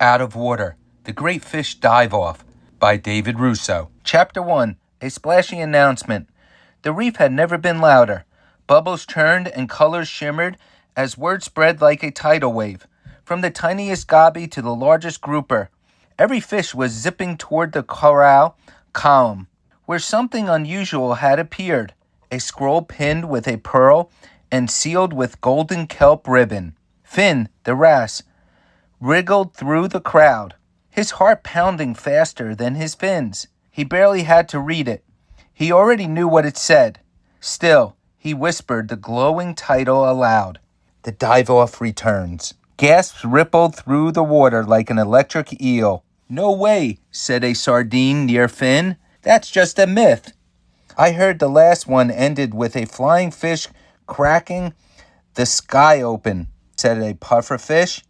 Out of Water, The Great Fish Dive-Off by David Russo. Chapter 1, A Splashy Announcement. The reef had never been louder. Bubbles churned and colors shimmered as word spread like a tidal wave. From the tiniest gobby to the largest grouper, every fish was zipping toward the corral column, where something unusual had appeared. A scroll pinned with a pearl and sealed with golden kelp ribbon. Finn, the wrasse, wriggled through the crowd, his heart pounding faster than his fins. He barely had to read it. He already knew what it said. Still, he whispered the glowing title aloud. The Dive-Off returns. Gasps rippled through the water like an electric eel. No way, said a sardine near Finn. That's just a myth. I heard the last one ended with a flying fish cracking the sky open, said a pufferfish,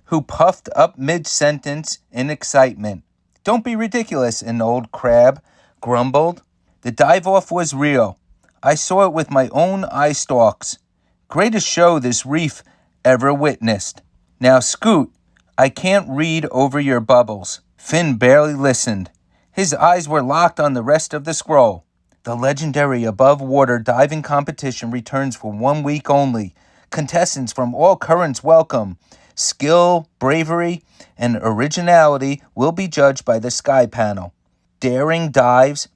who puffed up mid-sentence in excitement. Don't be ridiculous, an old crab grumbled. The dive-off was real. I saw it with my own eye stalks. Greatest show this reef ever witnessed. Now scoot, I can't read over your bubbles. Finn barely listened. His eyes were locked on the rest of the scroll. The legendary above-water diving competition returns for 1 week only. Contestants from all currents welcome. Skill, bravery, and originality will be judged by the Sky Panel. Daring dives,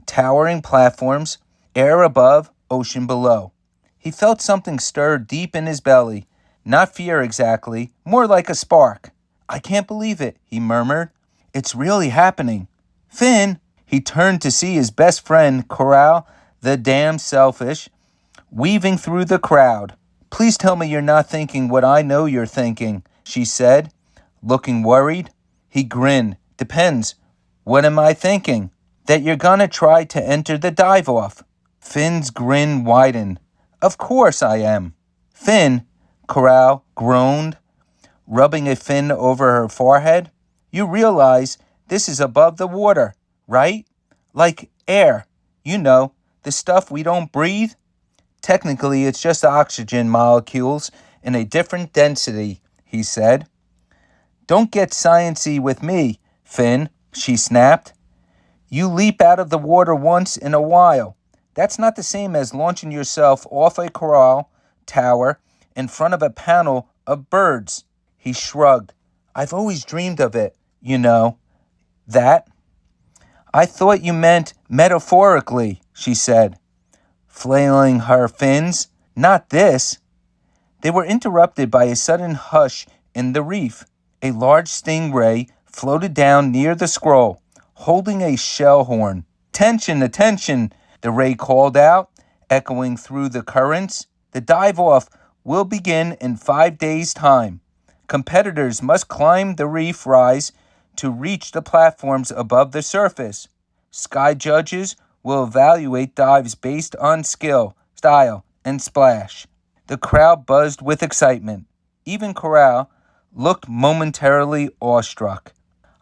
towering platforms, air above, ocean below. He felt something stir deep in his belly. Not fear exactly, more like a spark. I can't believe it, he murmured. It's really happening. Finn, he turned to see his best friend, Corral, the damn selfish, weaving through the crowd. Please tell me you're not thinking what I know you're thinking, she said, looking worried. He grinned. Depends. What am I thinking? That you're gonna try to enter the dive-off. Finn's grin widened. Of course I am. Finn, Corral groaned, rubbing a fin over her forehead. You realize this is above the water, right? Like air. You know, the stuff we don't breathe. Technically, it's just oxygen molecules in a different density, he said. Don't get science-y with me, Finn, she snapped. You leap out of the water once in a while. That's not the same as launching yourself off a corral tower in front of a panel of birds. He shrugged. I've always dreamed of it, you know. That? I thought you meant metaphorically, she said, flailing her fins. Not this. They were interrupted by a sudden hush in the reef. A large stingray floated down near the scroll, holding a shell horn. Attention, attention, the ray called out, echoing through the currents. The dive-off will begin in 5 days' time. Competitors must climb the reef rise to reach the platforms above the surface. Sky judges will evaluate dives based on skill, style, and splash. The crowd buzzed with excitement. Even Corral looked momentarily awestruck.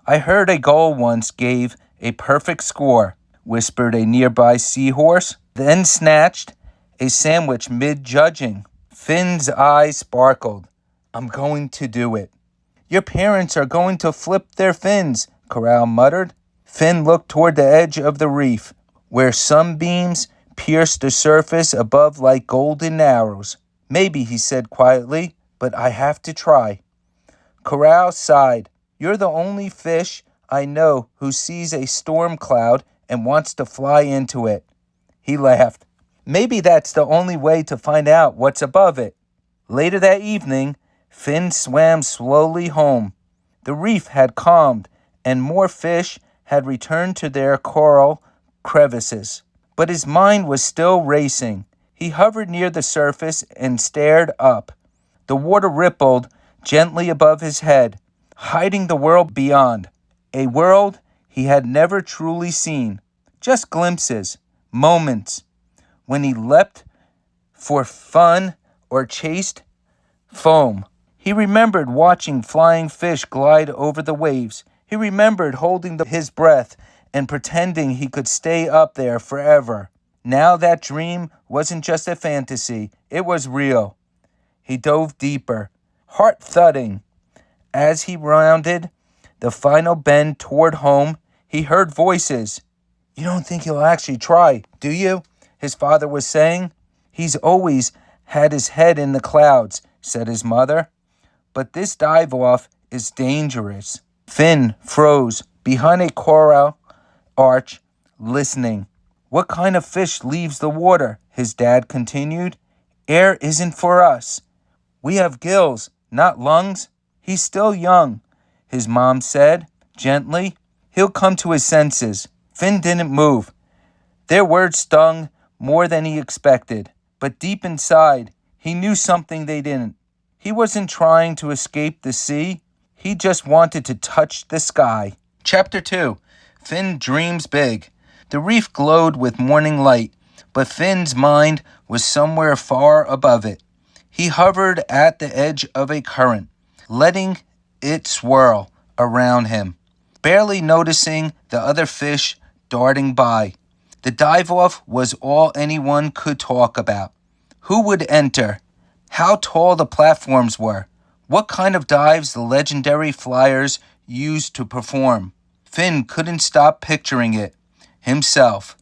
I heard a gull once gave a perfect score, whispered a nearby seahorse, then snatched a sandwich mid-judging. Finn's eyes sparkled. I'm going to do it. Your parents are going to flip their fins, Corral muttered. Finn looked toward the edge of the reef, where sunbeams pierced the surface above like golden arrows. Maybe, he said quietly, but I have to try. Corral sighed. You're the only fish I know who sees a storm cloud and wants to fly into it. He laughed. Maybe that's the only way to find out what's above it. Later that evening, Finn swam slowly home. The reef had calmed, and more fish had returned to their coral crevices. But his mind was still racing. He hovered near the surface and stared up. The water rippled gently above his head, hiding the world beyond. A world he had never truly seen. Just glimpses, moments, when he leapt for fun or chased foam. He remembered watching flying fish glide over the waves. He remembered holding his breath and pretending he could stay up there forever. Now that dream wasn't just a fantasy, it was real. He dove deeper, heart thudding, As he rounded the final bend toward home, he heard voices. "You don't think he'll actually try, do you?" his father was saying. "He's always had his head in the clouds," said his mother. "But this dive-off is dangerous." Finn froze behind a coral arch, listening. "What kind of fish leaves the water?" his dad continued. "Air isn't for us. We have gills, not lungs." "He's still young," his mom said, gently. "He'll come to his senses." Finn didn't move. Their words stung more than he expected, but deep inside, he knew something they didn't. He wasn't trying to escape the sea. He just wanted to touch the sky. Chapter 2. Finn Dreams Big. The reef glowed with morning light, but Finn's mind was somewhere far above it. He hovered at the edge of a current, letting it swirl around him, barely noticing the other fish darting by. The dive-off was all anyone could talk about. Who would enter? How tall the platforms were? What kind of dives the legendary flyers used to perform? Finn couldn't stop picturing it himself,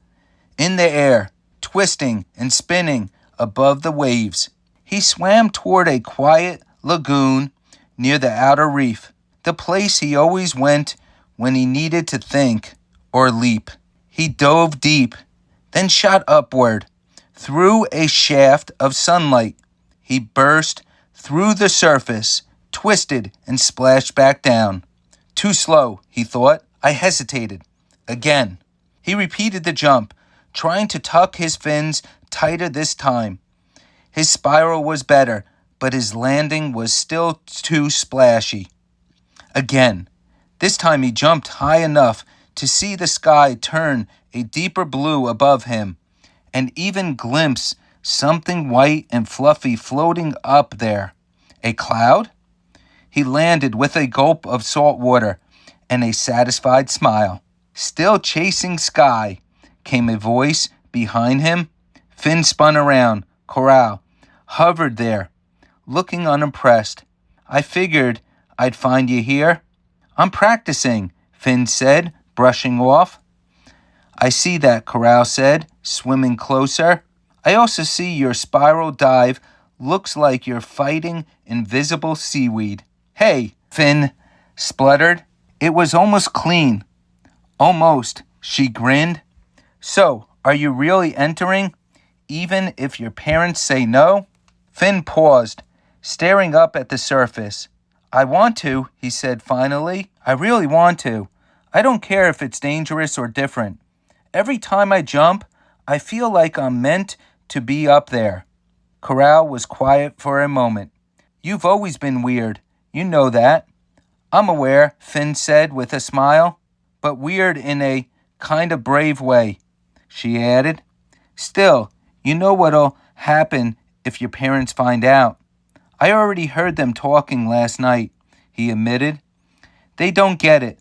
in the air, twisting and spinning above the waves. He swam toward a quiet lagoon near the outer reef, the place he always went when he needed to think or leap. He dove deep, then shot upward through a shaft of sunlight. He burst through the surface, twisted, and splashed back down. Too slow, he thought. I hesitated. Again. He repeated the jump, trying to tuck his fins tighter this time. His spiral was better, but his landing was still too splashy. Again. This time he jumped high enough to see the sky turn a deeper blue above him, and even glimpse something white and fluffy floating up there. A cloud? He landed with a gulp of salt water and a satisfied smile. "Still chasing sky," came a voice behind him. Finn spun around. Coral hovered there, looking unimpressed. "I figured I'd find you here." "I'm practicing," Finn said, brushing off. "I see that," Coral said, swimming closer. "I also see your spiral dive looks like you're fighting invisible seaweed." "Hey," Finn spluttered. "It was almost clean." "Almost," she grinned. "So, are you really entering, even if your parents say no?" Finn paused, staring up at the surface. "I want to," he said finally. "I really want to. I don't care if it's dangerous or different. Every time I jump, I feel like I'm meant to be up there." Coral was quiet for a moment. "You've always been weird. You know that." "I'm aware," Finn said with a smile. "But weird in a kind of brave way," she added. "Still, you know what'll happen if your parents find out." "I already heard them talking last night," he admitted. "They don't get it.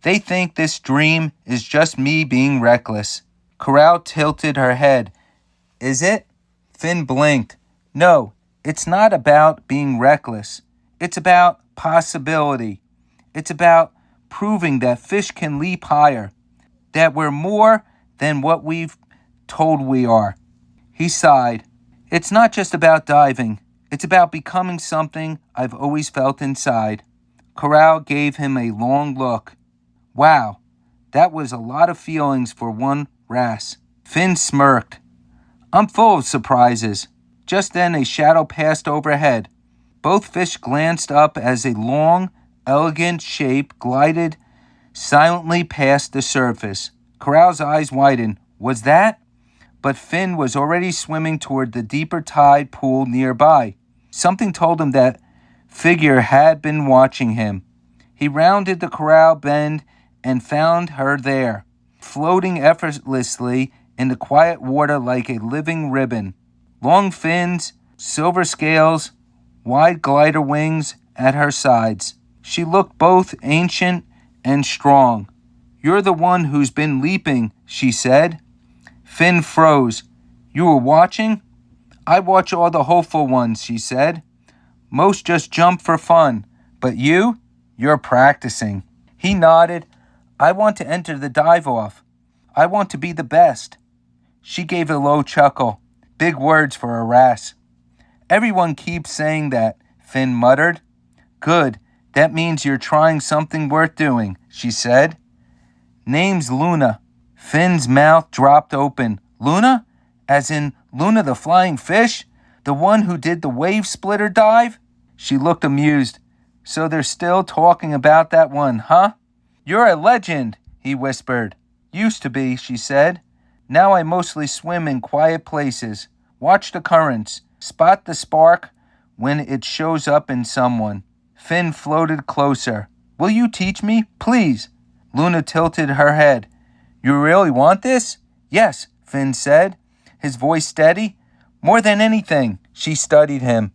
They think this dream is just me being reckless." Coral tilted her head. "Is it?" Finn blinked. "No, it's not about being reckless. It's about possibility. It's about proving that fish can leap higher, that we're more than what we've told we are." He sighed. "It's not just about diving. It's about becoming something I've always felt inside." Coral gave him a long look. "Wow, that was a lot of feelings for one wrasse." Finn smirked. "I'm full of surprises." Just then a shadow passed overhead. Both fish glanced up as a long, elegant shape glided silently past the surface. Coral's eyes widened. Was that? But Finn was already swimming toward the deeper tide pool nearby. Something told him that figure had been watching him. He rounded the corral bend and found her there, floating effortlessly in the quiet water like a living ribbon. Long fins, silver scales, wide glider wings at her sides. She looked both ancient and strong. "You're the one who's been leaping," she said. Finn froze. "You were watching?" "I watch all the hopeful ones," she said. "Most just jump for fun. But you? You're practicing. He nodded. I want to enter the dive-off. I want to be the best. She gave a low chuckle. Big words for a wrasse. Everyone keeps saying that, Finn muttered. Good. That means you're trying something worth doing, she said. Name's Luna. Finn's mouth dropped open. Luna? As in Luna the flying fish? The one who did the wave splitter dive? She looked amused. So they're still talking about that one, huh? You're a legend, he whispered. Used to be, she said. Now I mostly swim in quiet places. Watch the currents. Spot the spark when it shows up in someone. Finn floated closer. Will you teach me? Please. Luna tilted her head. You really want this? Yes, Finn said, his voice steady. More than anything, she studied him,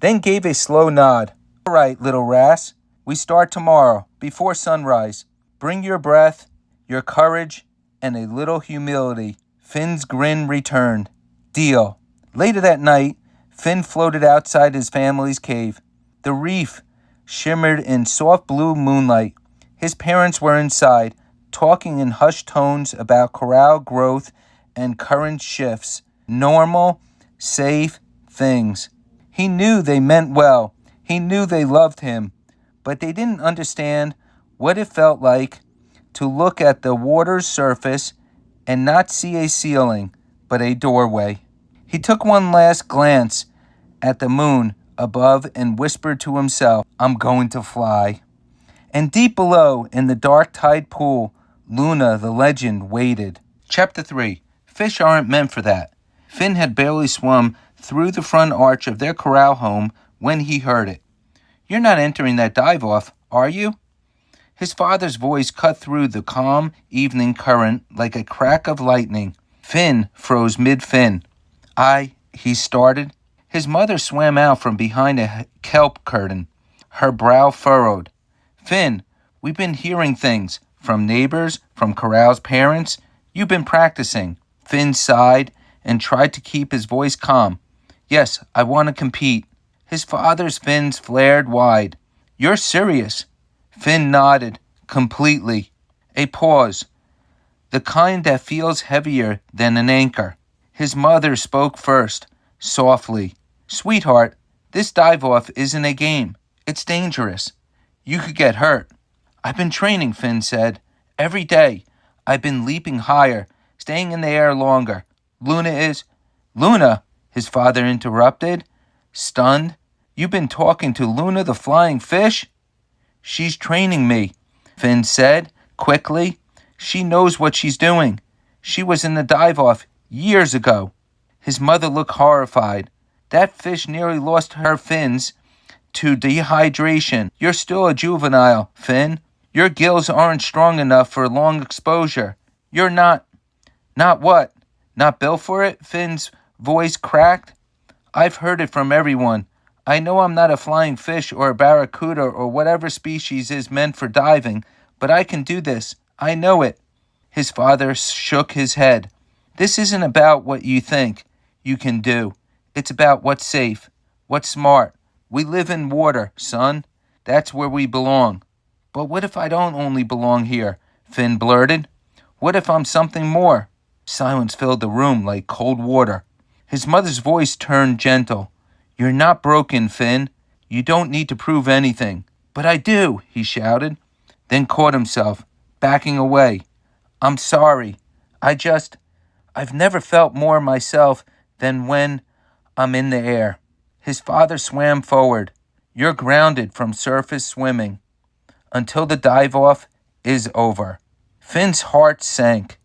then gave a slow nod. All right, little wrasse. We start tomorrow, before sunrise. Bring your breath, your courage, and a little humility. Finn's grin returned. Deal. Later that night, Finn floated outside his family's cave. The reef shimmered in soft blue moonlight. His parents were inside, talking in hushed tones about corral growth and current shifts. Normal, safe things. He knew they meant well. He knew they loved him. But they didn't understand what it felt like to look at the water's surface and not see a ceiling, but a doorway. He took one last glance at the moon above and whispered to himself, I'm going to fly. And deep below, in the dark tide pool, Luna, the legend, waited. Chapter 3. Fish aren't meant for that. Finn had barely swum through the front arch of their corral home when he heard it. You're not entering that dive-off, are you? His father's voice cut through the calm evening current like a crack of lightning. Finn froze mid-fin. He started. His mother swam out from behind a kelp curtain, her brow furrowed. Finn, we've been hearing things from neighbors, from Corral's parents. You've been practicing. Finn sighed and tried to keep his voice calm. Yes, I want to compete. His father's fins flared wide. You're serious? Finn nodded, completely. A pause. The kind that feels heavier than an anchor. His mother spoke first, softly. Sweetheart, this dive-off isn't a game. It's dangerous. You could get hurt. I've been training, Finn said. Every day. I've been leaping higher, staying in the air longer. Luna, his father interrupted, stunned. You've been talking to Luna the flying fish? She's training me, Finn said, quickly. She knows what she's doing. She was in the dive-off years ago. His mother looked horrified. That fish nearly lost her fins to dehydration. You're still a juvenile, Finn. Your gills aren't strong enough for long exposure. You're not... Not what? Not built for it? Finn's voice cracked. I've heard it from everyone. I know I'm not a flying fish or a barracuda or whatever species is meant for diving, but I can do this. I know it. His father shook his head. This isn't about what you think you can do. It's about what's safe, what's smart. We live in water, son. That's where we belong. But what if I don't only belong here? Finn blurted. What if I'm something more? Silence filled the room like cold water. His mother's voice turned gentle. You're not broken, Finn. You don't need to prove anything. But I do, he shouted, then caught himself, backing away. I'm sorry. I've never felt more myself than when I'm in the air. His father swam forward. You're grounded from surface swimming until the dive-off is over. Finn's heart sank.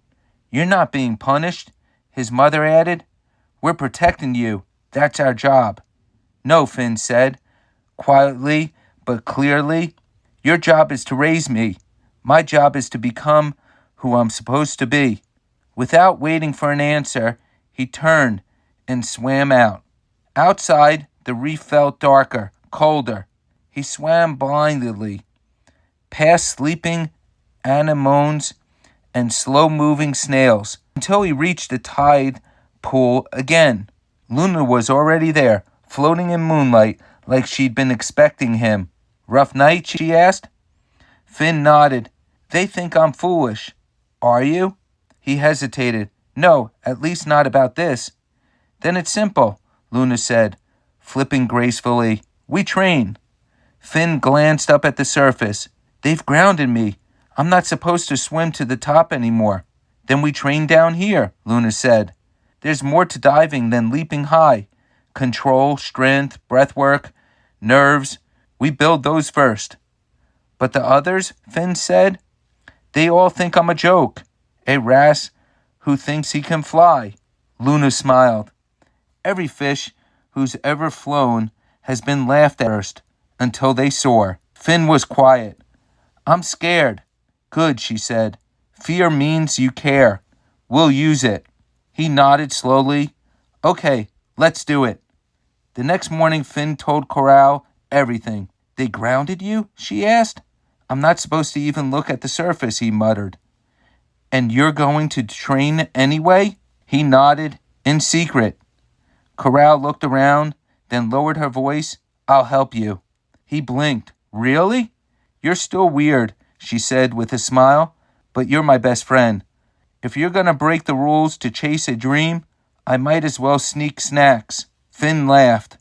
You're not being punished, his mother added. We're protecting you. That's our job. No, Finn said, quietly but clearly. Your job is to raise me. My job is to become who I'm supposed to be. Without waiting for an answer, he turned and swam out. Outside, the reef felt darker, colder. He swam blindly, past sleeping anemones and slow-moving snails, until he reached the tide pool again. Luna was already there, floating in moonlight like she'd been expecting him. Rough night, she asked. Finn nodded. They think I'm foolish. Are you? He hesitated. No, at least not about this. Then it's simple, Luna said, flipping gracefully. We train. Finn glanced up at the surface. They've grounded me. I'm not supposed to swim to the top anymore. Then we train down here, Luna said. There's more to diving than leaping high. Control, strength, breath work, nerves. We build those first. But the others, Finn said, they all think I'm a joke. A wrasse who thinks he can fly. Luna smiled. Every fish who's ever flown has been laughed at first until they soar. Finn was quiet. I'm scared. Good, she said. Fear means you care. We'll use it. He nodded slowly. Okay, let's do it. The next morning, Finn told Coral everything. They grounded you? She asked. I'm not supposed to even look at the surface, he muttered. And you're going to train anyway? He nodded, in secret. Coral looked around, then lowered her voice. I'll help you. He blinked. Really? You're still weird, she said with a smile, but you're my best friend. If you're going to break the rules to chase a dream, I might as well sneak snacks. Finn laughed,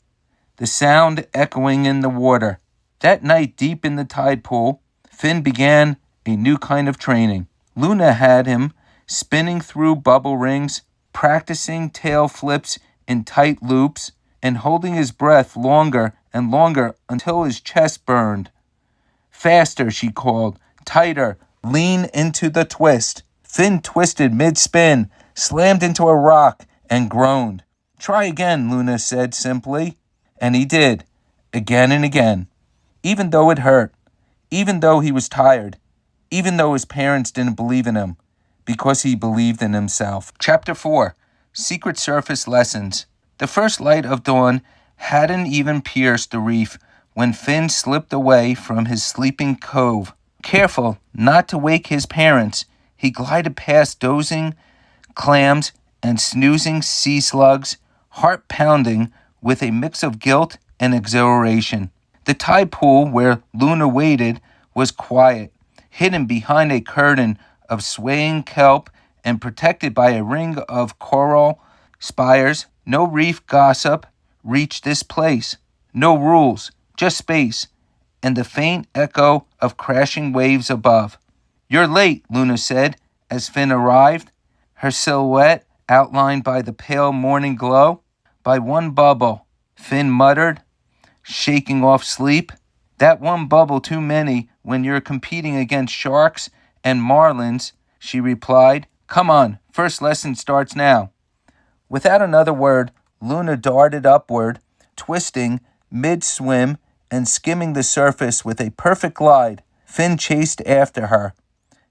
the sound echoing in the water. That night, deep in the tide pool, Finn began a new kind of training. Luna had him spinning through bubble rings, practicing tail flips in tight loops, and holding his breath longer and longer until his chest burned. Faster, she called. Tighter. Lean into the twist. Finn twisted mid-spin, slammed into a rock, and groaned. Try again, Luna said simply. And he did, again and again. Even though it hurt, even though he was tired, even though his parents didn't believe in him, because he believed in himself. Chapter 4. Secret Surface Lessons. The first light of dawn hadn't even pierced the reef when Finn slipped away from his sleeping cove. Careful not to wake his parents, he glided past dozing clams and snoozing sea slugs, heart pounding with a mix of guilt and exhilaration. The tide pool where Luna waited was quiet, hidden behind a curtain of swaying kelp and protected by a ring of coral spires. No reef gossip reached this place. No rules, just space, and the faint echo of crashing waves above. You're late, Luna said as Finn arrived, her silhouette outlined by the pale morning glow. By one bubble, Finn muttered, shaking off sleep. That one bubble too many when you're competing against sharks and marlins, she replied. Come on, first lesson starts now. Without another word, Luna darted upward, twisting mid-swim and skimming the surface with a perfect glide. Finn chased after her.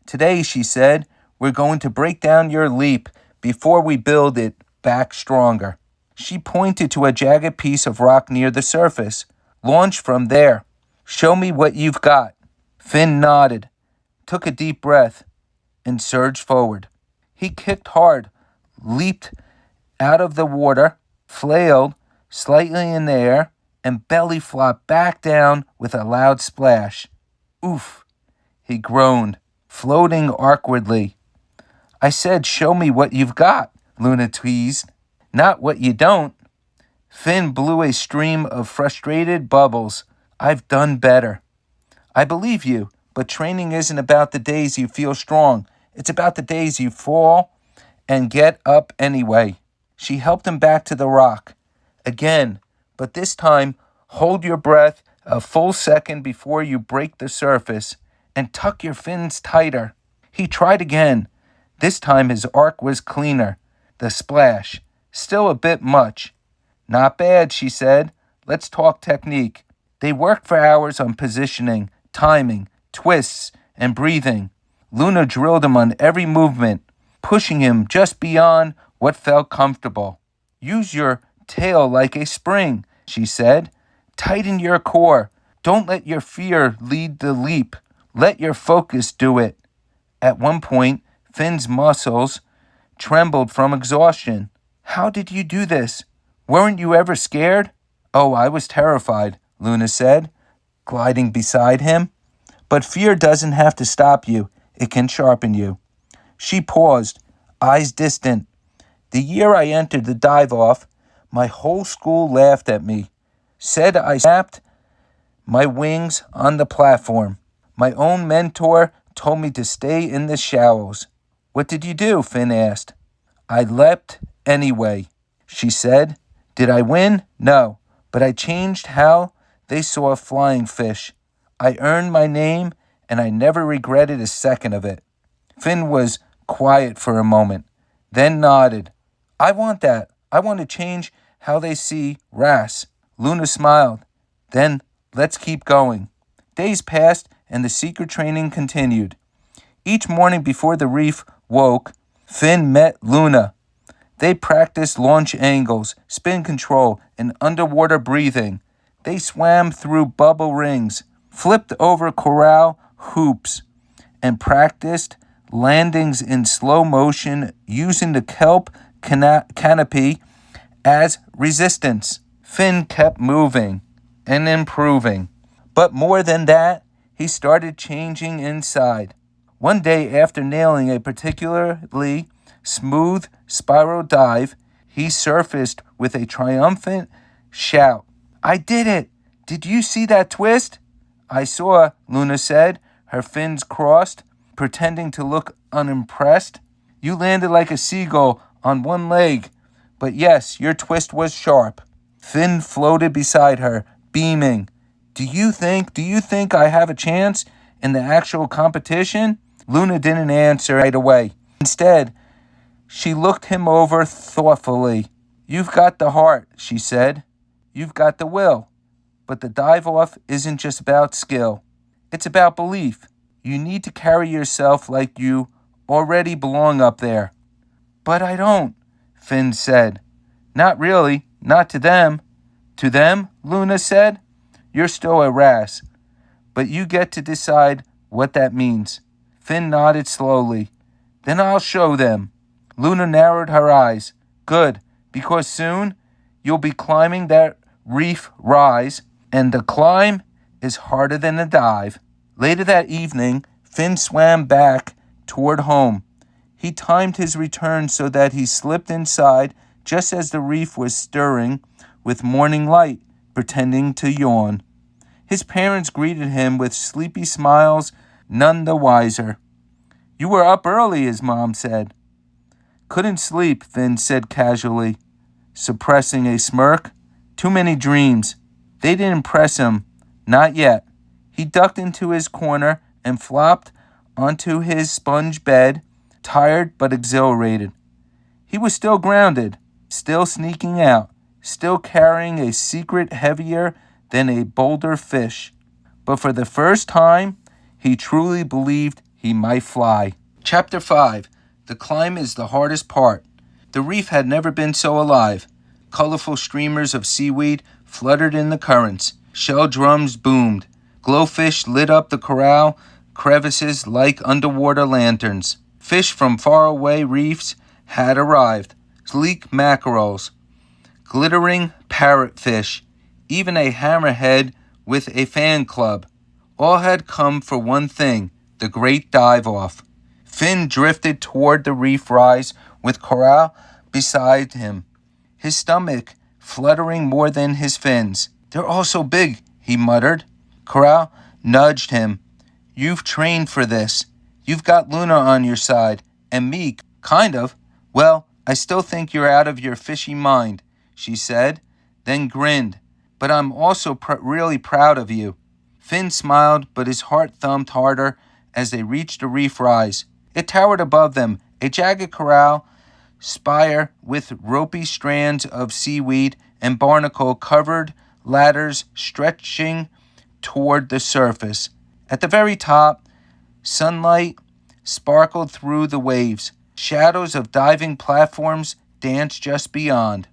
Today, she said, we're going to break down your leap before we build it back stronger. She pointed to a jagged piece of rock near the surface. Launch from there. Show me what you've got. Finn nodded, took a deep breath, and surged forward. He kicked hard, leaped out of the water, flailed slightly in the air, and belly flopped back down with a loud splash. Oof, he groaned, floating awkwardly. I said, show me what you've got, Luna teased. Not what you don't. Finn blew a stream of frustrated bubbles. I've done better. I believe you, but training isn't about the days you feel strong. It's about the days you fall and get up anyway. She helped him back to the rock. Again, but this time, hold your breath a full second before you break the surface and tuck your fins tighter. He tried again. This time his arc was cleaner. The splash, still a bit much. Not bad, she said. Let's talk technique. They worked for hours on positioning, timing, twists, and breathing. Luna drilled him on every movement, pushing him just beyond what felt comfortable. Use your tail like a spring, she said. Tighten your core. Don't let your fear lead the leap. Let your focus do it. At one point, Finn's muscles trembled from exhaustion. How did you do this? Weren't you ever scared? Oh, I was terrified, Luna said, gliding beside him. But fear doesn't have to stop you. It can sharpen you. She paused, eyes distant. The year I entered the dive-off, my whole school laughed at me, said I snapped my wings on the platform. My own mentor told me to stay in the shallows. What did you do? Finn asked. I leapt anyway, she said. Did I win? No, but I changed how they saw flying fish. I earned my name, and I never regretted a second of it. Finn was quiet for a moment, then nodded. I want that. I want to change how they see wrasse. Luna smiled. Then let's keep going. Days passed, and the secret training continued. Each morning before the reef woke, Finn met Luna. They practiced launch angles, spin control, and underwater breathing. They swam through bubble rings, flipped over corral hoops, and practiced landings in slow motion using the kelp canopy as resistance. Finn kept moving and improving. But more than that, he started changing inside. One day, after nailing a particularly smooth spiral dive, he surfaced with a triumphant shout. I did it! Did you see that twist? I saw, Luna said, her fins crossed, pretending to look unimpressed. You landed like a seagull on one leg, but yes, your twist was sharp. Finn floated beside her, beaming. Do you think I have a chance in the actual competition? Luna didn't answer right away. Instead, she looked him over thoughtfully. You've got the heart, she said. You've got the will. But the dive-off isn't just about skill. It's about belief. You need to carry yourself like you already belong up there. But I don't, Finn said. Not really, not to them. To them, Luna said, you're still a wrasse, but you get to decide what that means. Finn nodded slowly. Then I'll show them. Luna narrowed her eyes. Good, because soon you'll be climbing that reef rise, and the climb is harder than the dive. Later that evening, Finn swam back toward home. He timed his return so that he slipped inside just as the reef was stirring with morning light, pretending to yawn. His parents greeted him with sleepy smiles, none the wiser. You were up early, his mom said. Couldn't sleep, Finn said casually, suppressing a smirk. Too many dreams. They didn't impress him. Not yet. He ducked into his corner and flopped onto his sponge bed, tired but exhilarated. He was still grounded, still sneaking out, still carrying a secret heavier than a boulder fish. But for the first time, he truly believed he might fly. Chapter 5. The climb is the hardest part. The reef had never been so alive. Colorful streamers of seaweed fluttered in the currents. Shell drums boomed. Glowfish lit up the corral crevices like underwater lanterns. Fish from faraway reefs had arrived. Sleek mackerels, glittering parrotfish, even a hammerhead with a fan club. All had come for one thing, the Great Dive-Off. Finn drifted toward the reef rise with corral beside him, his stomach fluttering more than his fins. They're all so big, he muttered. Corral nudged him. You've trained for this. You've got Luna on your side, and me, kind of. Well, I still think you're out of your fishy mind, she said, then grinned. But I'm also really proud of you. Finn smiled, but his heart thumped harder as they reached the reef rise. It towered above them, a jagged corral spire with ropey strands of seaweed and barnacle-covered ladders stretching toward the surface. At the very top, sunlight sparkled through the waves. Shadows of diving platforms danced just beyond.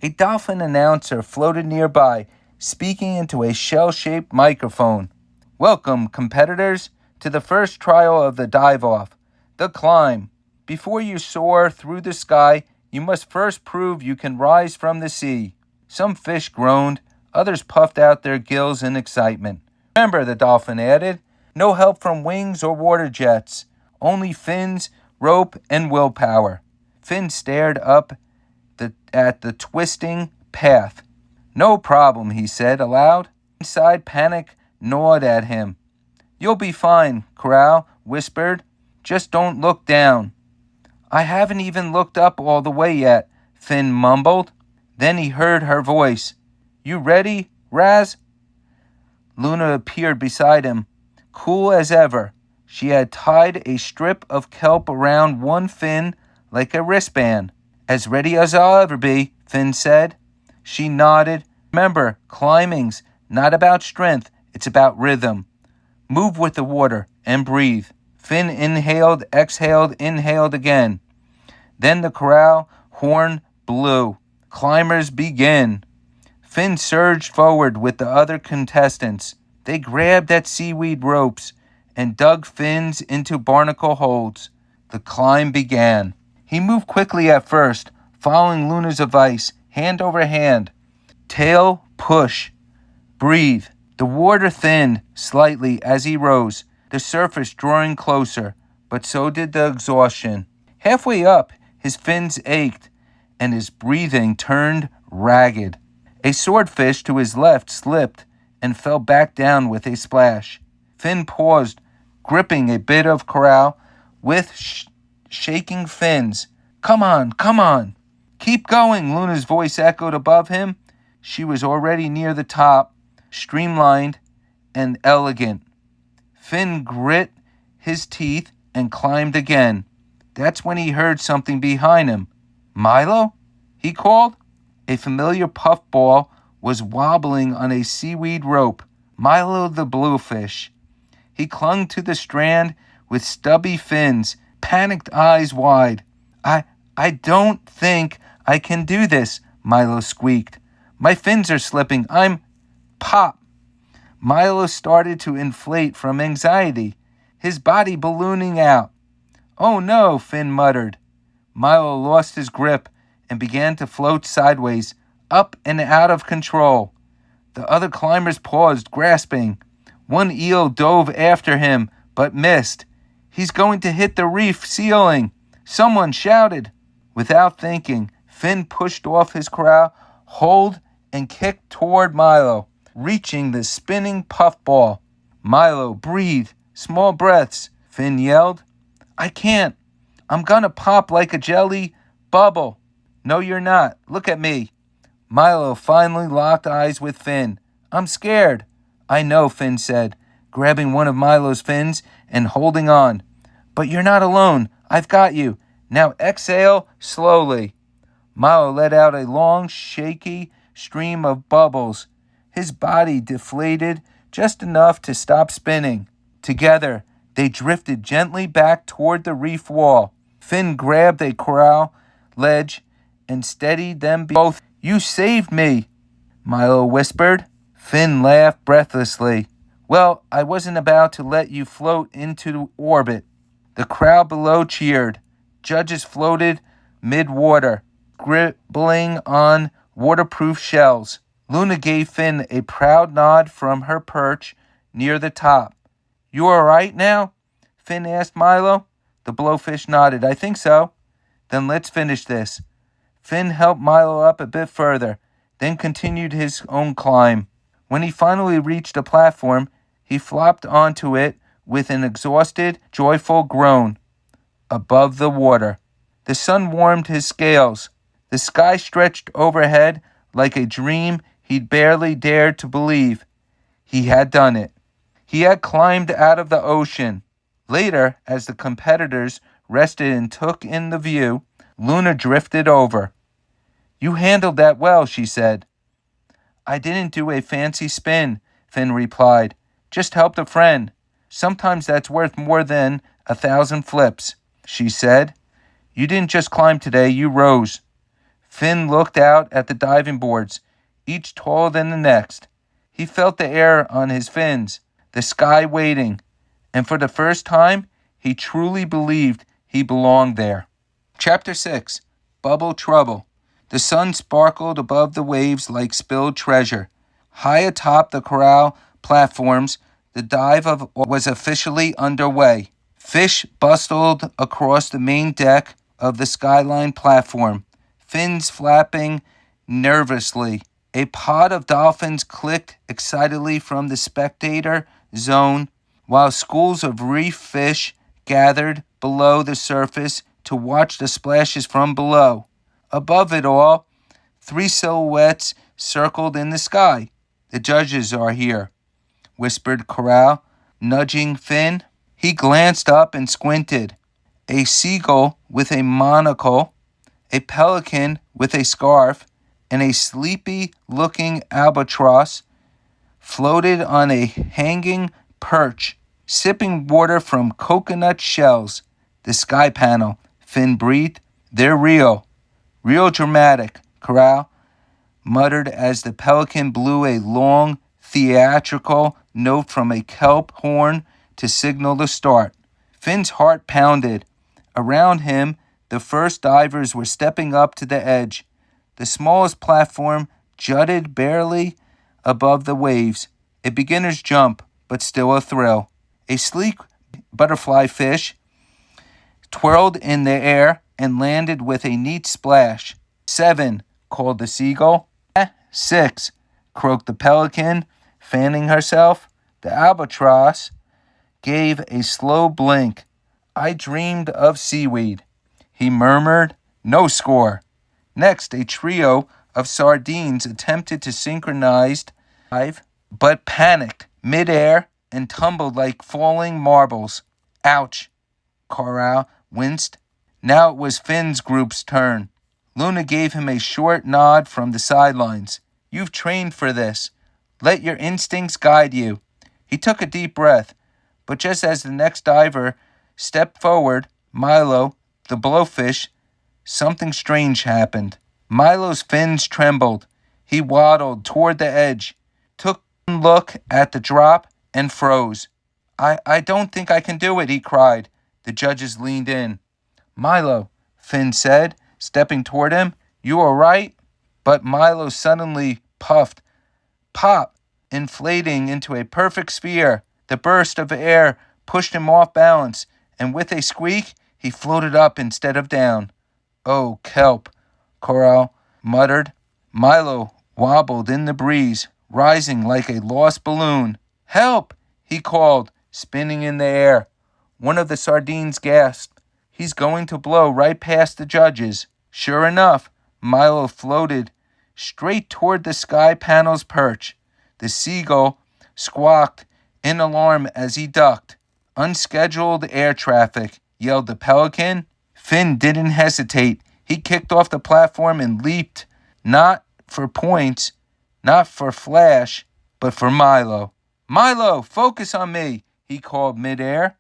A dolphin announcer floated nearby, speaking into a shell-shaped microphone. Welcome, competitors, to the first trial of the dive-off, the climb. Before you soar through the sky, you must first prove you can rise from the sea. Some fish groaned, others puffed out their gills in excitement. Remember, the dolphin added, No help from wings or water jets. Only fins, rope, and willpower. Finn stared up at the twisting path. No problem, he said aloud. Inside, panic gnawed at him. You'll be fine, Corral whispered. Just don't look down. I haven't even looked up all the way yet, Finn mumbled. Then he heard her voice. You ready, Raz? Luna appeared beside him, cool as ever. She had tied a strip of kelp around one fin like a wristband. As ready as I'll ever be, Finn said. She nodded. Remember, climbing's not about strength, it's about rhythm. Move with the water and breathe. Finn inhaled, exhaled, inhaled again. Then the corral horn blew. Climbers begin. Finn surged forward with the other contestants. They grabbed at seaweed ropes and dug fins into barnacle holds. The climb began. He moved quickly at first, following Luna's advice, hand over hand. Tail, push. Breathe. The water thinned slightly as he rose, the surface drawing closer, but so did the exhaustion. Halfway up, his fins ached, and his breathing turned ragged. A swordfish to his left slipped and fell back down with a splash. Finn paused, gripping a bit of corral with shaking fins. Come on, come on. Keep going, Luna's voice echoed above him. She was already near the top, streamlined and elegant. Finn grit his teeth and climbed again. That's when he heard something behind him. Milo? He called. A familiar puffball was wobbling on a seaweed rope. Milo the bluefish. He clung to the strand with stubby fins, panicked eyes wide. I don't think I can do this, Milo squeaked. My fins are slipping. Pop. Milo started to inflate from anxiety, his body ballooning out. Oh no, Finn muttered. Milo lost his grip and began to float sideways, up and out of control. The other climbers paused, grasping. One eel dove after him, but missed. He's going to hit the reef ceiling, someone shouted. Without thinking, Finn pushed off his corral, hold, and kicked toward Milo, reaching the spinning puffball. Milo breathed, small breaths. Finn yelled. I can't. I'm gonna pop like a jelly bubble. No, you're not. Look at me. Milo finally locked eyes with Finn. I'm scared. I know, Finn said, grabbing one of Milo's fins and holding on. But you're not alone. I've got you. Now exhale slowly. Milo let out a long, shaky stream of bubbles. His body deflated just enough to stop spinning. Together, they drifted gently back toward the reef wall. Finn grabbed a corral ledge and steadied them both. You saved me, Milo whispered. Finn laughed breathlessly. Well, I wasn't about to let you float into orbit. The crowd below cheered. Judges floated mid-water, gribbling on waterproof shells. Luna gave Finn a proud nod from her perch near the top. You all right now? Finn asked Milo. The blowfish nodded. I think so. Then let's finish this. Finn helped Milo up a bit further, then continued his own climb. When he finally reached a platform, he flopped onto it with an exhausted, joyful groan. Above the water, the sun warmed his scales. The sky stretched overhead like a dream he'd barely dared to believe. He had done it. He had climbed out of the ocean. Later, as the competitors rested and took in the view, Luna drifted over. You handled that well, she said. I didn't do a fancy spin, Finn replied. Just helped a friend. Sometimes that's worth more than 1,000 flips, she said. You didn't just climb today, you rose. Finn looked out at the diving boards, each taller than the next. He felt the air on his fins, the sky waiting, and for the first time, he truly believed he belonged there. Chapter 6. Bubble Trouble. The sun sparkled above the waves like spilled treasure. High atop the corral platforms, The was officially underway. Fish bustled across the main deck of the skyline platform, fins flapping nervously. A pod of dolphins clicked excitedly from the spectator zone, while schools of reef fish gathered below the surface to watch the splashes from below. Above it all, three silhouettes circled in the sky. "The judges are here," whispered Corral, nudging Finn. He glanced up and squinted. A seagull with a monocle, a pelican with a scarf, and a sleepy-looking albatross floated on a hanging perch, sipping water from coconut shells. "The sky panel," Finn breathed. "They're real. Real dramatic," Corral muttered as the pelican blew a long, theatrical note from a kelp horn to signal the start. Finn's heart pounded. Around him, the first divers were stepping up to the edge. The smallest platform jutted barely above the waves. A beginner's jump, but still a thrill. A sleek butterfly fish twirled in the air and landed with a neat splash. "7," called the seagull. 6," croaked the pelican, fanning herself. The albatross gave a slow blink. "I dreamed of seaweed," he murmured. "No score." Next, a trio of sardines attempted to synchronize dive, but panicked midair and tumbled like falling marbles. "Ouch," Corral winced. Now it was Finn's group's turn. Luna gave him a short nod from the sidelines. "You've trained for this. Let your instincts guide you." He took a deep breath, but just as the next diver stepped forward, Milo, the blowfish, something strange happened. Milo's fins trembled. He waddled toward the edge, took one look at the drop, and froze. I don't think I can do it," he cried. The judges leaned in. "Milo," Finn said, stepping toward him, "you all right?" But Milo suddenly puffed. Pop! Inflating into a perfect sphere. The burst of air pushed him off balance, and with a squeak, he floated up instead of down. "Oh, kelp," Corral muttered. Milo wobbled in the breeze, rising like a lost balloon. "Help!" he called, spinning in the air. One of the sardines gasped. "He's going to blow right past the judges." Sure enough, Milo floated straight toward the sky panel's perch. The seagull squawked in alarm as he ducked. "Unscheduled air traffic," yelled the pelican. Finn didn't hesitate. He kicked off the platform and leaped, not for points, not for Flash, but for Milo. "Milo, focus on me," he called midair.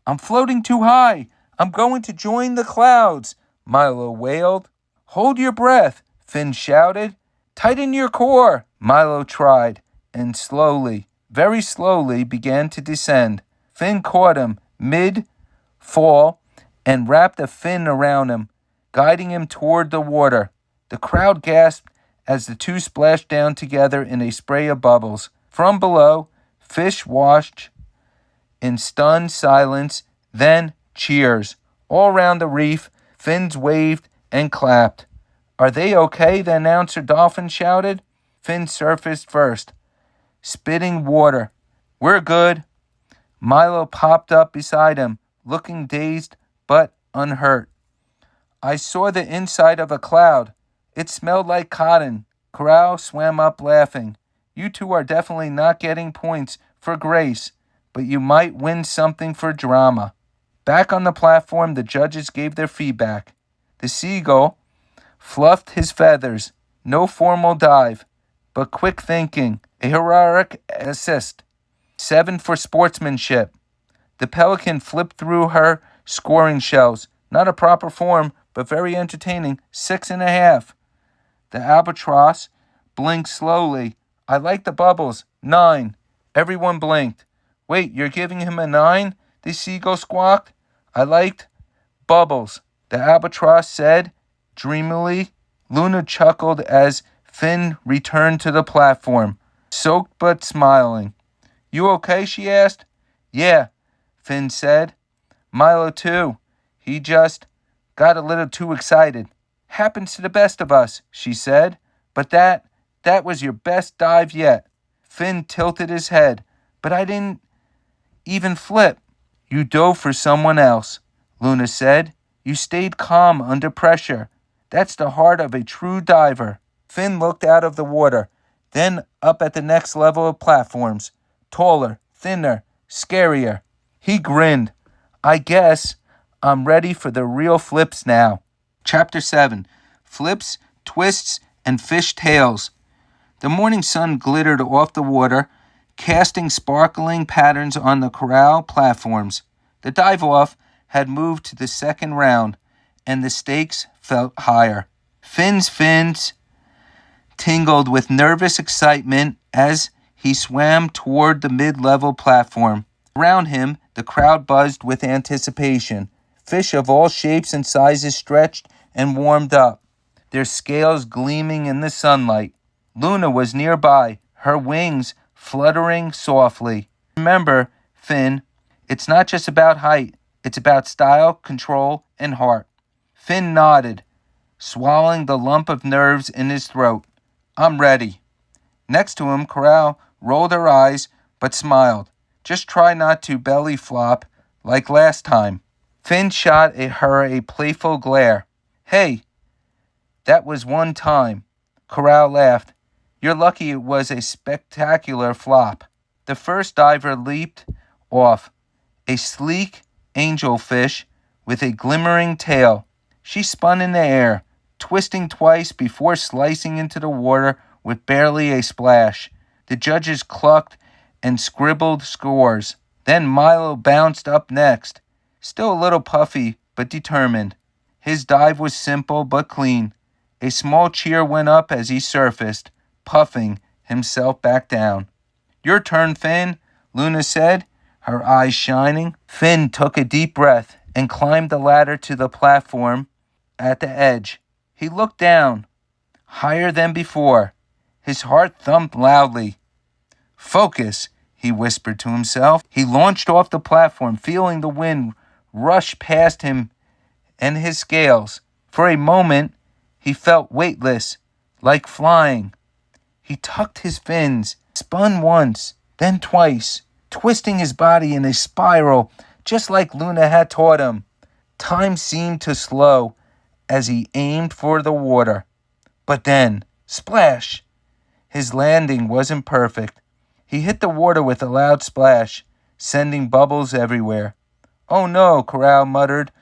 "I'm floating too high. I'm going to join the clouds," Milo wailed. "Hold your breath," Finn shouted. "Tighten your core," Milo tried, and slowly, very slowly, began to descend. Finn caught him mid-fall and wrapped a fin around him, guiding him toward the water. The crowd gasped as the two splashed down together in a spray of bubbles. From below, fish watched in stunned silence, then cheers. All round the reef, fins waved and clapped. "Are they okay?" the announcer dolphin shouted. Finn surfaced first, spitting water. "We're good." Milo popped up beside him, looking dazed but unhurt. "I saw the inside of a cloud. It smelled like cotton." Corral swam up laughing. "You two are definitely not getting points for grace, but you might win something for drama." Back on the platform, the judges gave their feedback. The seagull fluffed his feathers. No formal dive, but quick thinking. A heroic assist. 7 for sportsmanship. The pelican flipped through her scoring shells. Not a proper form, but very entertaining. 6.5. The albatross blinked slowly. "I like the bubbles. 9. Everyone blinked. "Wait, you're giving him a 9? The seagull squawked. "I liked bubbles," the albatross said dreamily. Luna chuckled as Finn returned to the platform, soaked but smiling. You okay? She asked. Yeah, Finn said. Milo too. He just got a little too excited. Happens to the best of us, she said. But that was your best dive yet. Finn tilted his head. But I didn't even flip. You dove for someone else, Luna said. You stayed calm under pressure. That's the heart of a true diver. Finn looked out of the water, then up at the next level of platforms. Taller, thinner, scarier. He grinned. I guess I'm ready for the real flips now. Chapter 7. Flips, Twists, and Fish Tails. The morning sun glittered off the water, casting sparkling patterns on the corral platforms. The dive-off had moved to the second round, and the stakes felt higher. Finn's fins tingled with nervous excitement as he swam toward the mid-level platform. Around him, the crowd buzzed with anticipation. Fish of all shapes and sizes stretched and warmed up, their scales gleaming in the sunlight. Luna was nearby, her wings fluttering softly. Remember, Finn, it's not just about height. It's about style, control, and heart. Finn nodded, swallowing the lump of nerves in his throat. I'm ready. Next to him, Corral rolled her eyes, but smiled. Just try not to belly flop like last time. Finn shot at her a playful glare. Hey, that was one time. Corral laughed. You're lucky it was a spectacular flop. The first diver leaped off, a sleek angelfish with a glimmering tail. She spun in the air, twisting twice before slicing into the water with barely a splash. The judges clucked and scribbled scores. Then Milo bounced up next, still a little puffy but determined. His dive was simple but clean. A small cheer went up as he surfaced, puffing himself back down. Your turn, Finn, Luna said, her eyes shining. Finn took a deep breath and climbed the ladder to the platform at the edge. He looked down, higher than before. His heart thumped loudly. Focus, he whispered to himself. He launched off the platform, feeling the wind rush past him and his scales. For a moment, he felt weightless, like flying. He tucked his fins, spun once, then twice, twisting his body in a spiral, just like Luna had taught him. Time seemed to slow as he aimed for the water. But then, splash! His landing wasn't perfect. He hit the water with a loud splash, sending bubbles everywhere. Oh no, Corral muttered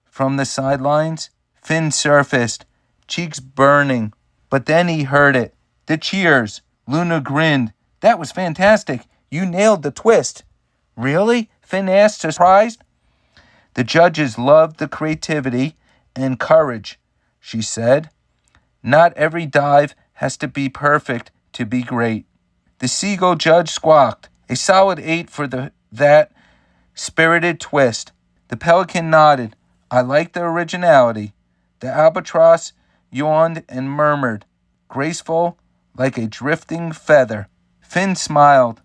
from the sidelines. Finn surfaced, cheeks burning. But then he heard it. The cheers. Luna grinned. That was fantastic. You nailed the twist. Really? Finn asked, surprised. The judges loved the creativity and courage, she said. Not every dive has to be perfect to be great. The seagull judge squawked. A solid 8 for that spirited twist. The pelican nodded. I like the originality. The albatross yawned and murmured, graceful like a drifting feather. Finn smiled,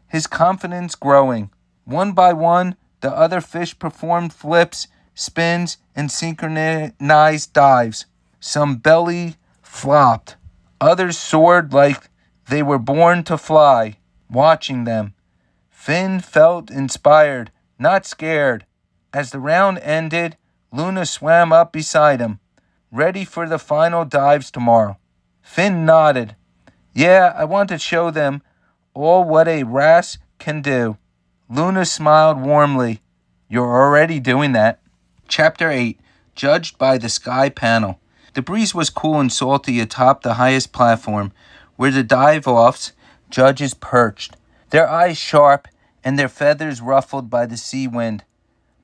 his confidence growing. One by one, the other fish performed flips, spins, and synchronized dives. Some belly flopped. Others soared like they were born to fly. Watching them, Finn felt inspired, not scared. As the round ended, Luna swam up beside him, ready for the final dives tomorrow. Finn nodded. Yeah, I want to show them all what a wrasse can do. Luna smiled warmly. You're already doing that. Chapter 8. Judged by the Sky Panel. The breeze was cool and salty atop the highest platform, where the dive-off's judges perched, their eyes sharp and their feathers ruffled by the sea wind.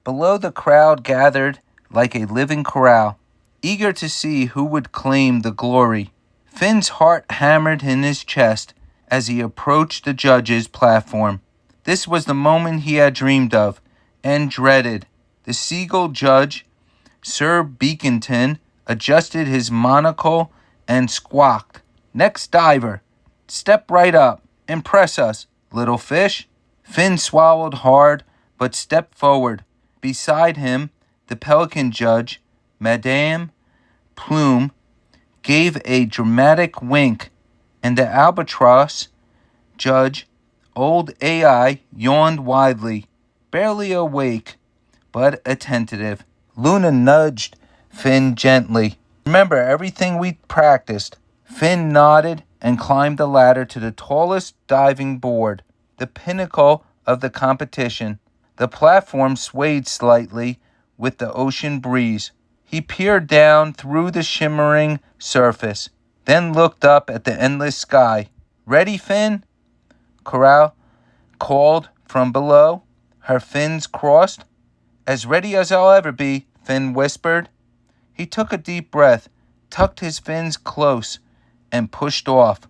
Below, the crowd gathered like a living corral, eager to see who would claim the glory. Finn's heart hammered in his chest as he approached the judges' platform. This was the moment he had dreamed of and dreaded. The seagull judge, Sir Beaconton, adjusted his monocle and squawked. Next diver, step right up. Impress us, little fish. Finn swallowed hard, but stepped forward. Beside him, the pelican judge, Madame Plume, gave a dramatic wink, and the albatross judge, old AI, yawned widely, barely awake, but attentive. Luna nudged Finn gently. Remember everything we practiced. Finn nodded and climbed the ladder to the tallest diving board, the pinnacle of the competition. The platform swayed slightly with the ocean breeze. He peered down through the shimmering surface, then looked up at the endless sky. "Ready, Finn?" Coral called from below, her fins crossed. "As ready as I'll ever be," Finn whispered. He took a deep breath, tucked his fins close, and pushed off.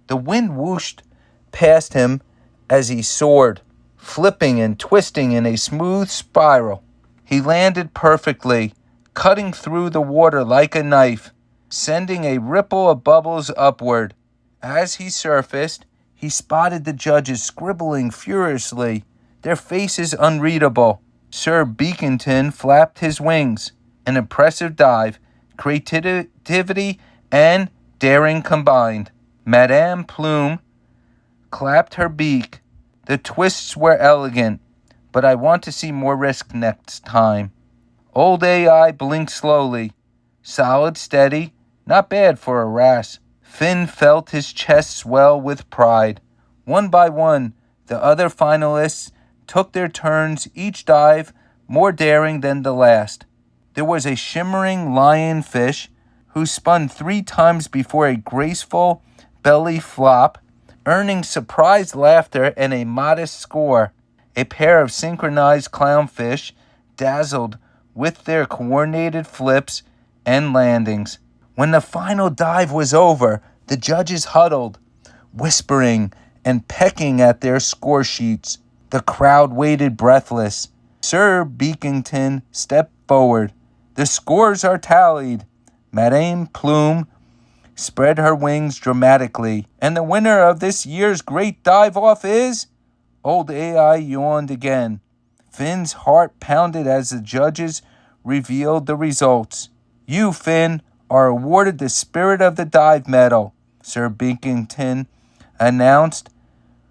The wind whooshed past him as he soared, flipping and twisting in a smooth spiral. He landed perfectly, cutting through the water like a knife, sending a ripple of bubbles upward. As he surfaced, he spotted the judges scribbling furiously, their faces unreadable. Sir Beaconton flapped his wings. An impressive dive, creativity and daring combined. Madame Plume clapped her beak. "The twists were elegant, but I want to see more risk next time." Old AI blinked slowly. Solid, steady, not bad for a wrasse. Finn felt his chest swell with pride. One by one, the other finalists took their turns, each dive more daring than the last. There was a shimmering lionfish who spun 3 times before a graceful belly flop, earning surprised laughter and a modest score. A pair of synchronized clownfish dazzled with their coordinated flips and landings. When the final dive was over, the judges huddled, whispering and pecking at their score sheets. The crowd waited breathless. Sir Beakington stepped forward. "The scores are tallied." Madame Plume spread her wings dramatically. "And the winner of this year's Great Dive-Off is..." Old AI yawned again. Finn's heart pounded as the judges revealed the results. "You, Finn, are awarded the Spirit of the Dive Medal," Sir Beakington announced,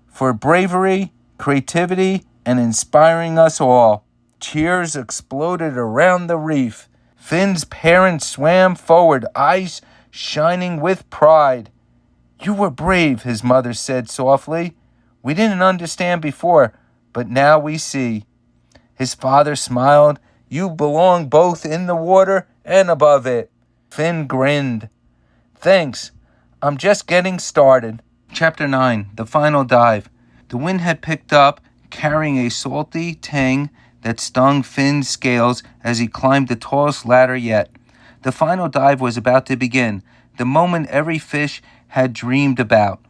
"for bravery, creativity, and inspiring us all." Cheers exploded around the reef. Finn's parents swam forward, eyes shining with pride. "You were brave," his mother said softly. "We didn't understand before, but now we see." His father smiled. "You belong both in the water and above it." Finn grinned. "Thanks. I'm just getting started." Chapter 9. The Final Dive. The wind had picked up, carrying a salty tang that stung Finn's scales as he climbed the tallest ladder yet. The final dive was about to begin, the moment every fish had dreamed about,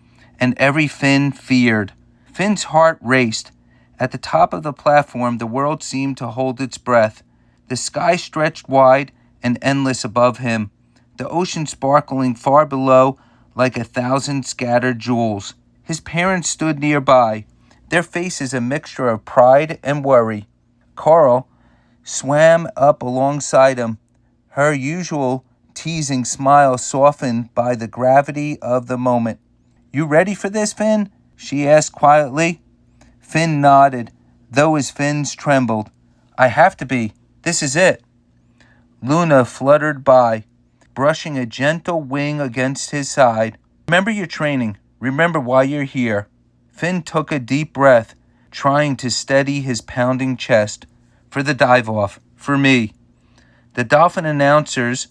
and every Finn feared. Finn's heart raced. At the top of the platform, the world seemed to hold its breath. The sky stretched wide and endless above him, the ocean sparkling far below like 1,000 scattered jewels. His parents stood nearby, their faces a mixture of pride and worry. Coral swam up alongside him, her usual teasing smile softened by the gravity of the moment. "You ready for this, Finn?" she asked quietly. Finn nodded, though his fins trembled. "I have to be. This is it." Luna fluttered by, brushing a gentle wing against his side. "Remember your training. Remember why you're here." Finn took a deep breath, trying to steady his pounding chest. "For the dive-off. For me." The dolphin announcer's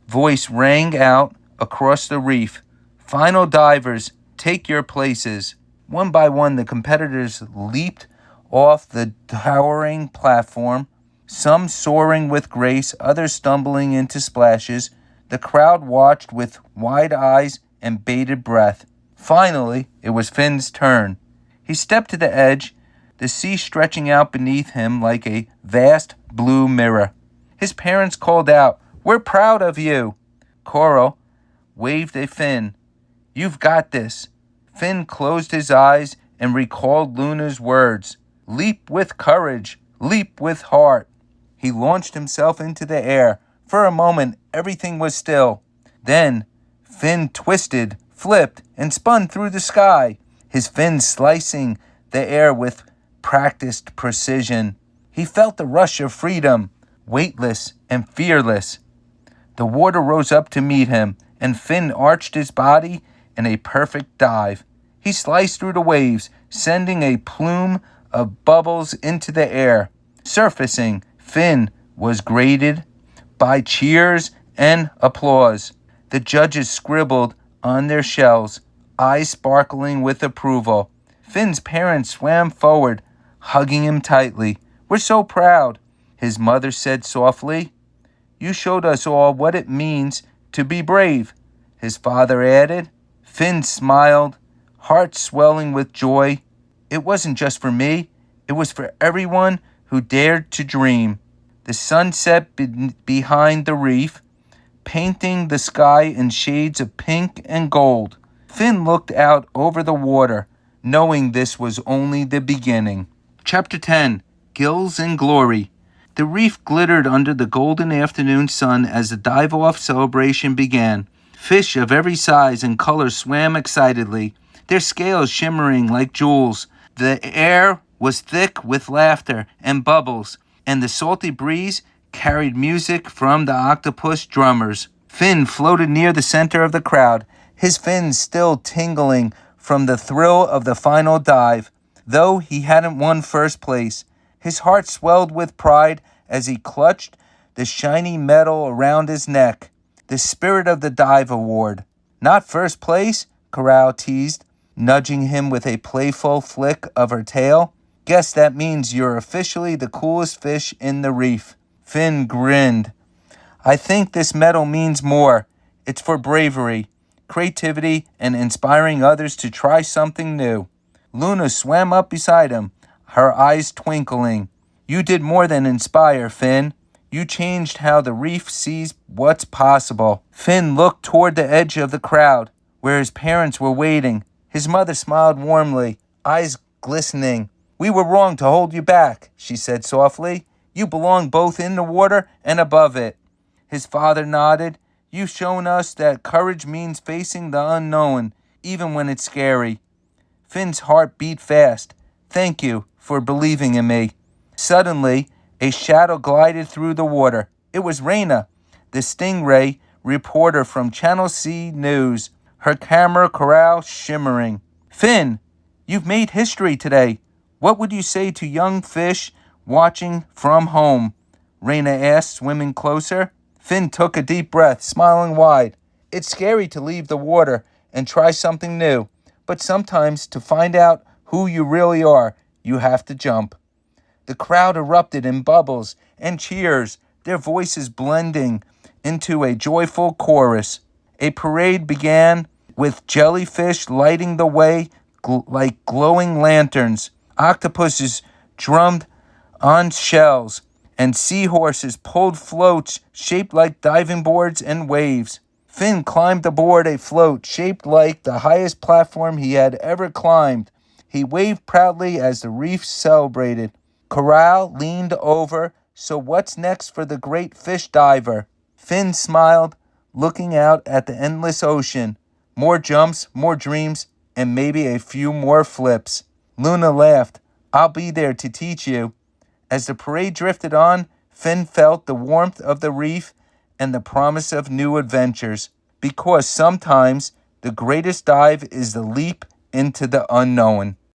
voice rang out across the reef. "Final divers, take your places." One by one, the competitors leaped off the towering platform, some soaring with grace, others stumbling into splashes. The crowd watched with wide eyes and bated breath. Finally, it was Finn's turn. He stepped to the edge, the sea stretching out beneath him like a vast blue mirror. His parents called out, "We're proud of you." Coral waved a fin. "You've got this." Finn closed his eyes and recalled Luna's words. Leap with courage, leap with heart. He launched himself into the air. For a moment, everything was still. Then, Finn twisted, flipped, and spun through the sky, his fins slicing the air with practiced precision. He felt the rush of freedom, weightless and fearless. The water rose up to meet him, and Finn arched his body in a perfect dive. He sliced through the waves, sending a plume of bubbles into the air. Surfacing, Finn was greeted by cheers and applause. The judges scribbled on their shells, eyes sparkling with approval. Finn's parents swam forward, hugging him tightly. We're so proud, his mother said softly. You showed us all what it means to be brave, his father added. Finn smiled, heart swelling with joy. It wasn't just for me, it was for everyone who dared to dream. The sun set behind the reef, painting the sky in shades of pink and gold. Finn looked out over the water, knowing this was only the beginning. Chapter 10, Gills and Glory. The reef glittered under the golden afternoon sun as the dive-off celebration began. Fish of every size and color swam excitedly, their scales shimmering like jewels. The air was thick with laughter and bubbles, and the salty breeze carried music from the octopus drummers. Finn floated near the center of the crowd, his fins still tingling from the thrill of the final dive. Though he hadn't won first place, his heart swelled with pride as he clutched the shiny medal around his neck. The Spirit of the Dive Award. Not first place, Corral teased, nudging him with a playful flick of her tail. Guess that means you're officially the coolest fish in the reef. Finn grinned. I think this medal means more. It's for bravery, creativity, and inspiring others to try something new. Luna swam up beside him, her eyes twinkling. You did more than inspire, Finn. You changed how the reef sees what's possible. Finn looked toward the edge of the crowd, where his parents were waiting. His mother smiled warmly, eyes glistening. We were wrong to hold you back, she said softly. You belong both in the water and above it. His father nodded. You've shown us that courage means facing the unknown, even when it's scary. Finn's heart beat fast. Thank you for believing in me. Suddenly, a shadow glided through the water. It was Raina, the Stingray reporter from Channel C News, her camera corral shimmering. Finn, you've made history today. What would you say to young fish watching from home? Raina asked, swimming closer. Finn took a deep breath, smiling wide. It's scary to leave the water and try something new, but sometimes to find out who you really are, you have to jump. The crowd erupted in bubbles and cheers, their voices blending into a joyful chorus. A parade began with jellyfish lighting the way like glowing lanterns. Octopuses drummed on shells, and seahorses pulled floats shaped like diving boards and waves. Finn climbed aboard a float shaped like the highest platform he had ever climbed. He waved proudly as the reef celebrated. Corral leaned over. So what's next for the great fish diver? Finn smiled, looking out at the endless ocean. More jumps, more dreams, and maybe a few more flips. Luna laughed. I'll be there to teach you. As the parade drifted on, Finn felt the warmth of the reef and the promise of new adventures. Because sometimes the greatest dive is the leap into the unknown.